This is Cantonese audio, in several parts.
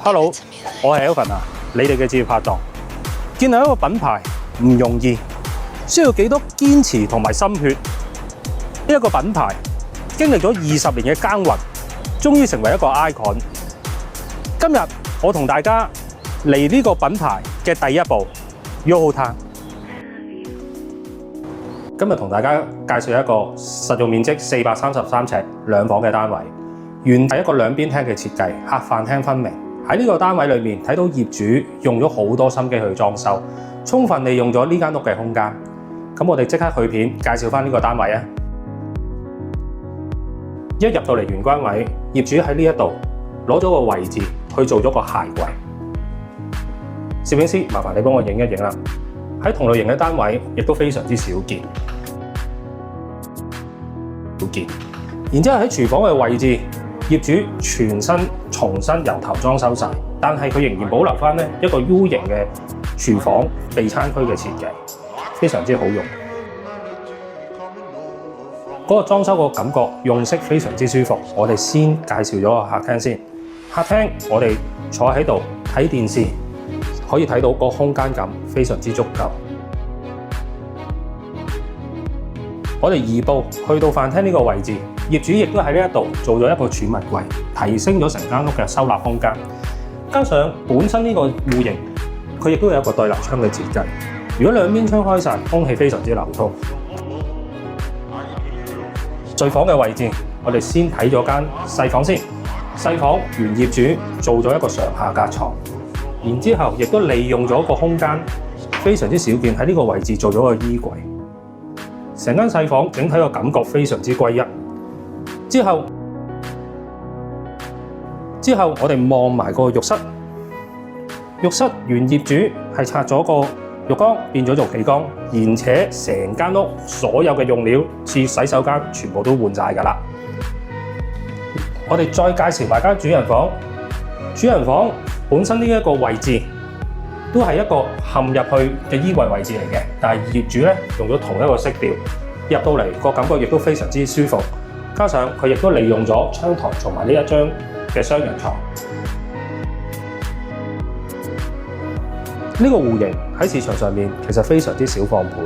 Hello， 我係 Elvin 啊，你哋嘅職業拍檔。建立一個品牌唔容易，需要幾多堅持同埋心血。呢一個品牌經歷咗20年嘅耕耘，終於成為一個 icon。今日我同大家嚟呢個品牌嘅第一步 YOHO Town。今日同大家介紹一個實用面積433尺兩房嘅單位，原係一個兩邊廳嘅設計，客飯廳分明。喺呢個單位裏面睇到業主用咗好多心機去裝修，充分利用咗呢間屋嘅空間。咁我哋即刻去片介紹翻呢個單位啊！一入到嚟玄關位，業主喺呢一度攞咗個位置去做咗個鞋櫃。攝影師，麻煩你幫我影一影啦。喺同類型嘅單位亦都非常之少見。然之後喺廚房嘅位置，業主全身重新由頭裝修晒，但係佢仍然保留翻一個 U 型嘅廚房備餐區嘅設計，非常之好用。嗰個裝修個感覺用色非常之舒服。我哋先介紹咗個客廳先。客廳我哋坐喺度睇電視，可以睇到個空間感非常之足夠。我哋移步去到飯廳呢個位置，業主亦都喺呢一度做咗一個儲物櫃，提升咗成間屋嘅收納空間。加上本身呢個戶型，佢亦都有一個對立窗嘅設計。如果兩邊窗開晒，空氣非常之流通。睡房嘅位置，我哋先睇咗間細房先。細房原業主做咗一個上下格床，然之後亦都利用咗個空間，非常之少見喺呢個位置做咗個衣櫃。成間細房整體個感覺非常之歸一。之後我哋望埋個浴室。浴室原業主係拆咗個浴缸變咗做企缸，而且成間屋所有嘅用料似洗手間全部都換晒㗎啦。我哋再介紹埋間主人房。主人房本身呢一個位置都係一個嵌入去嘅衣櫃位置嚟嘅，但係業主用咗同一個色調，入到嚟個感覺亦都非常之舒服。加上佢亦都利用咗窗台同埋呢一張嘅雙人床。呢個戶型喺市場上面其實非常之少放盤。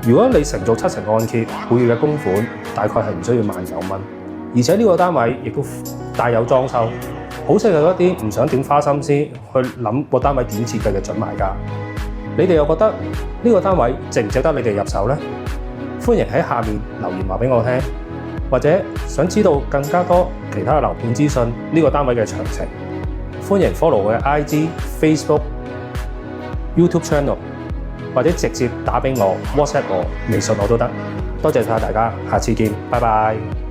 如果你承做7成按揭，每月嘅供款大概係唔需要19,000蚊，而且呢個單位亦都帶有裝修，好適合一啲唔想點花心思去諗個單位點設計嘅準買家。你哋又覺得呢個單位值唔值得你哋入手呢？歡迎喺下面留言話俾我聽，或者想知道更加多其他嘅樓盤資訊，呢個單位嘅詳情，歡迎 follow 我嘅 IG、Facebook、YouTube channel， 或者直接打俾我 WhatsApp 我、微信我都得。多謝晒大家，下次見，拜拜。